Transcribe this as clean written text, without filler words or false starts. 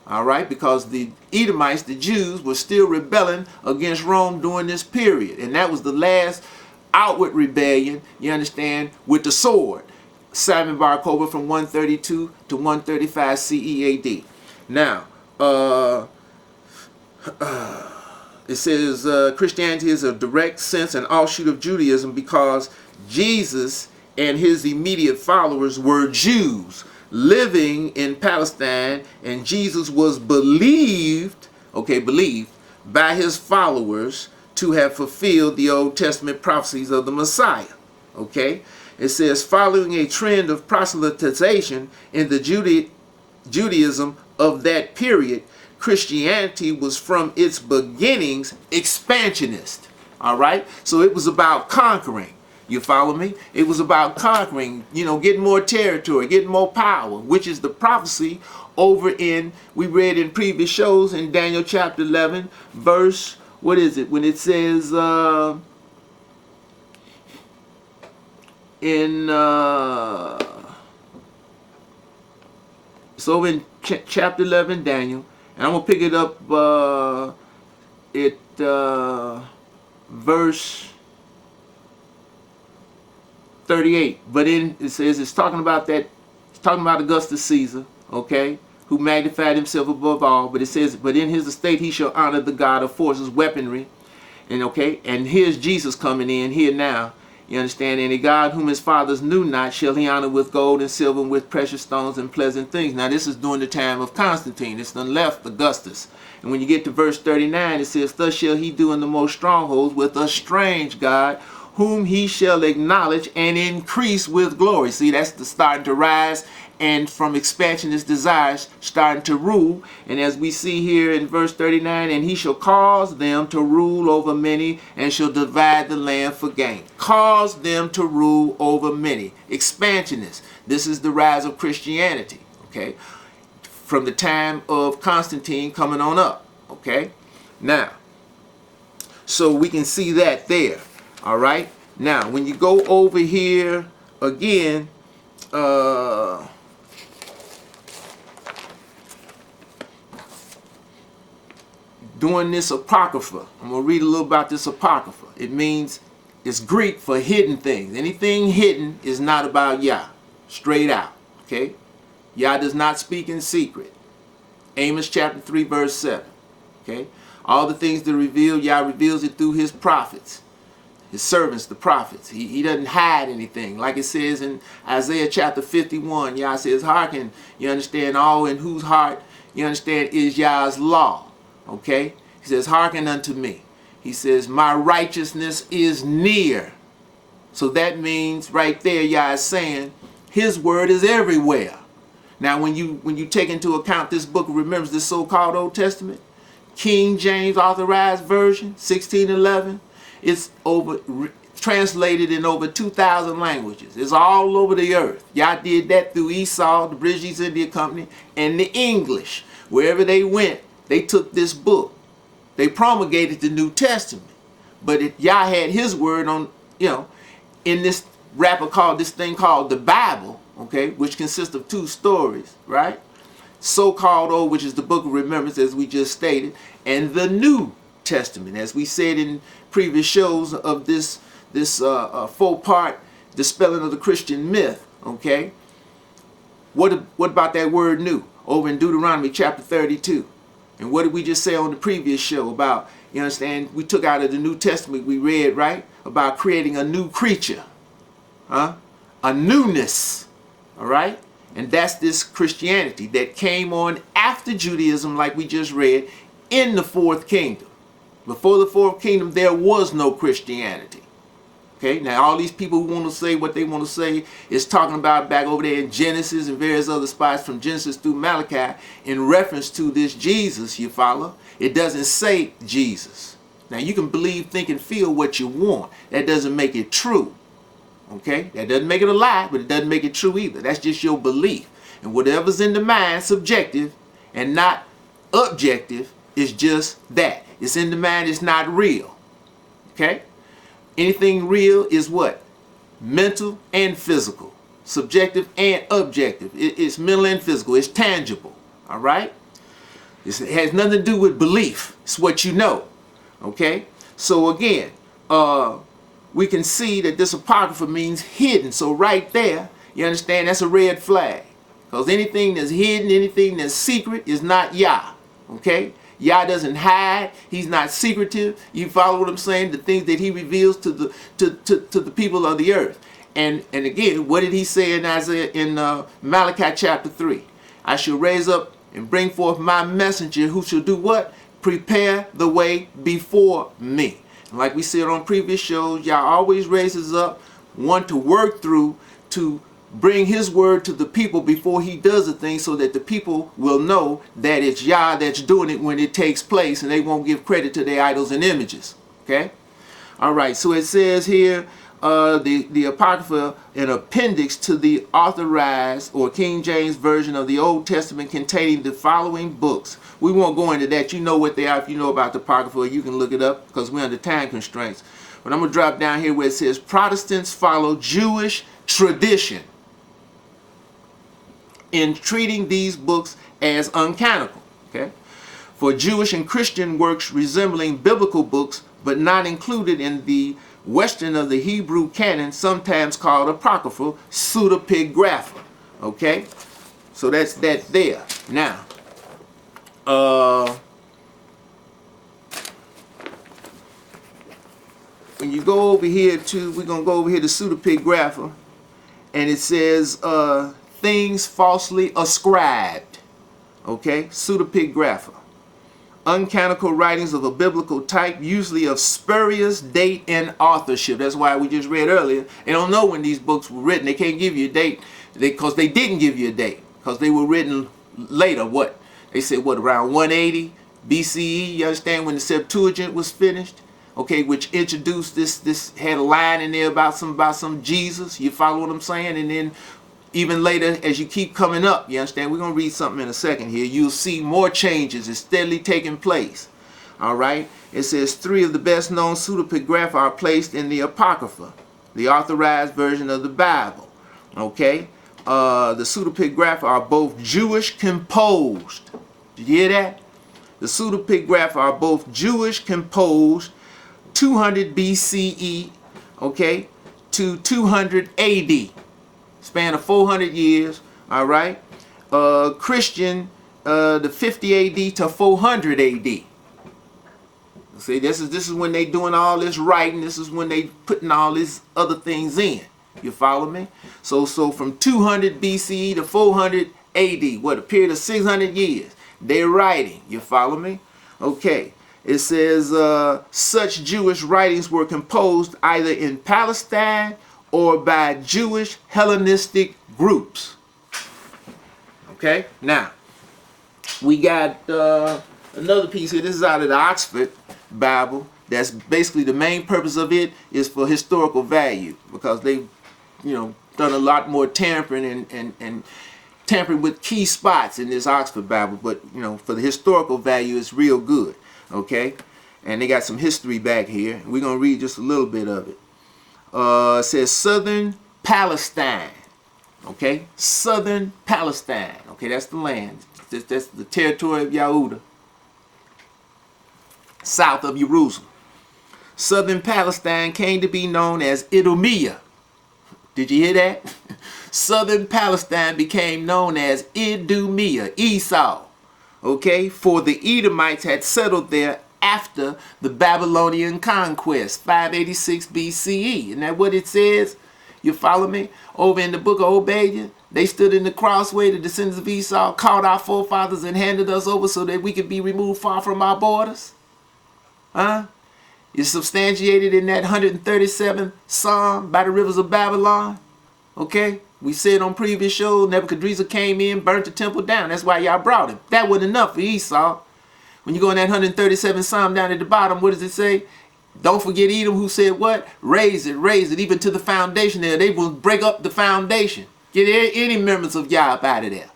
All right, because the Edomites, the Jews, were still rebelling against Rome during this period. And that was the last outward rebellion, you understand, with the sword. Simon Bar Kokhba from 132 to 135 CE AD. Now, it says Christianity is a direct sense and offshoot of Judaism because Jesus and his immediate followers were Jews living in Palestine, and Jesus was believed by his followers to have fulfilled the Old Testament prophecies of the Messiah. Okay, it says following a trend of proselytization in the Judaism of that period, Christianity was from its beginnings expansionist. All right, so it was about conquering. You follow me? It was about conquering, getting more territory, getting more power, which is the prophecy over we read in previous shows in Daniel chapter 11, verse, what is it? When it says so in chapter 11, Daniel, and I'm going to pick it up verse 38, but it says it's talking about Augustus Caesar, okay, who magnified himself above all. But it says, but in his estate he shall honor the God of forces, weaponry, and here's Jesus coming in here now. You understand? And a God whom his fathers knew not shall he honor with gold and silver and with precious stones and pleasant things. Now this is during the time of Constantine. It's done left Augustus. And when you get to verse 39, it says, thus shall he do in the most strongholds with a strange God, whom he shall acknowledge and increase with glory. See, that's the starting to rise, and from expansionist desires starting to rule. And as we see here in verse 39, and he shall cause them to rule over many and shall divide the land for gain. Cause them to rule over many. Expansionists. This is the rise of Christianity, okay, from the time of Constantine coming on up, okay. Now, so we can see that there. All right. Now, when you go over here again, doing this Apocrypha, I'm going to read a little about this Apocrypha. It means, it's Greek for hidden things. Anything hidden is not about Yah. Straight out. Okay. Yah does not speak in secret. Amos chapter 3 verse 7. Okay. All the things that reveal, Yah reveals it through his prophets. His servants, the prophets. He doesn't hide anything. Like it says in Isaiah chapter 51, Yah says, hearken, you understand, all in whose heart, you understand, is Yah's law. Okay? He says, hearken unto me. He says, my righteousness is near. So that means right there, Yah is saying, his word is everywhere. Now, when you take into account this book of remembrance, this so-called Old Testament, King James Authorized Version, 1611, it's translated in over 2,000 languages. It's all over the earth. Y'all did that through Esau, the British East India Company, and the English. Wherever they went, they took this book. They promulgated the New Testament. But Yah had his word on, in this this thing called the Bible, okay, which consists of 2 stories, right? So-called Old, which is the book of remembrance, as we just stated, and the New Testament, as we said in previous shows of this 4-part dispelling of the Christian myth. Okay, what about that word new over in Deuteronomy chapter 32? And what did we just say on the previous show about, you understand, we took out of the New Testament, we read, right, about creating a new creature, a newness. All right, and that's this Christianity that came on after Judaism, like we just read, in the 4th kingdom. Before the 4th kingdom, there was no Christianity. Okay, now all these people who want to say what they want to say is talking about back over there in Genesis and various other spots from Genesis through Malachi in reference to this Jesus, you follow? It doesn't say Jesus. Now you can believe, think, and feel what you want. That doesn't make it true. Okay, that doesn't make it a lie, but it doesn't make it true either. That's just your belief. And whatever's in the mind, subjective and not objective, is just that. It's in the mind, it's not real. Okay? Anything real is what? Mental and physical. Subjective and objective. It's mental and physical. It's tangible. All right? It has nothing to do with belief. It's what you know. Okay? So again, we can see that this apocrypha means hidden. So right there, you understand, that's a red flag. Because anything that's hidden, anything that's secret is not Yah. Okay? Yah doesn't hide. He's not secretive. You follow what I'm saying? The things that he reveals to the people of the earth. And again, what did he say in Isaiah, in Malachi chapter 3? I shall raise up and bring forth my messenger who shall do what? Prepare the way before me. And like we said on previous shows, Yah always raises up one to work through, to bring his word to the people before he does a thing, so that the people will know that it's Yah that's doing it when it takes place, and they won't give credit to their idols and images. Okay? All right, so it says here, the Apocrypha, an appendix to the authorized or King James version of the Old Testament containing the following books. We won't go into that. You know what they are. If you know about the Apocrypha, you can look it up because we're under time constraints. But I'm going to drop down here where it says Protestants follow Jewish tradition in treating these books as uncanonical. Okay? For Jewish and Christian works resembling biblical books, but not included in the Western of the Hebrew canon, sometimes called Apocryphal, pseudepigrapha. Okay? So that's that there. Now, when you go over here to, we're going to go over here to pseudepigrapha, and it says things falsely ascribed. Okay? Pseudepigrapha. Uncanonical writings of a biblical type, usually of spurious date and authorship. That's why we just read earlier. They don't know when these books were written. They can't give you a date because they didn't give you a date because they were written later. What? They said, what, around 180 BCE? You understand, when the Septuagint was finished? Okay, which introduced this had a line in there about some Jesus. You follow what I'm saying? And then even later, as you keep coming up, you understand, we're going to read something in a second here, you'll see more changes is steadily taking place. All right? It says 3 of the best known pseudepigrapha are placed in the Apocrypha, the authorized version of the Bible. Okay? The pseudepigrapha are both Jewish composed. Did you hear that? The pseudepigrapha are both Jewish composed, 200 BCE, okay, to 200 AD. Span of 400 years, all right? Christian, the 50 AD to 400 AD. See, this is when they doing all this writing. This is when they putting all these other things in. You follow me? So from 200 BCE to 400 AD, what, a period of 600 years, they're writing. You follow me? Okay. It says such Jewish writings were composed either in Palestine or by Jewish Hellenistic groups. Okay, now we got another piece here. This is out of the Oxford Bible. That's basically the main purpose of it is for historical value, because they've, done a lot more tampering and tampering with key spots in this Oxford Bible. But for the historical value, it's real good. Okay, and they got some history back here. We're gonna read just a little bit of it. It says Southern Palestine. Okay, Southern Palestine. Okay, that's the land. That's the territory of Yehuda, south of Jerusalem. Southern Palestine came to be known as Idumea. Did you hear that? Southern Palestine became known as Idumea, Esau. Okay, for the Edomites had settled there after the Babylonian conquest, 586 BCE. Isn't that what it says? You follow me? Over in the book of Obadiah, they stood in the crossway, the descendants of Esau, called our forefathers and handed us over so that we could be removed far from our borders. Huh? It's substantiated in that 137th Psalm by the rivers of Babylon. Okay? We said on previous shows, Nebuchadnezzar came in, burnt the temple down. That's why y'all brought him. That wasn't enough for Esau. When you go in that 137th Psalm down at the bottom, what does it say? Don't forget Edom, who said what? Raise it, even to the foundation there. They will break up the foundation. Get any members of Yah up out of there.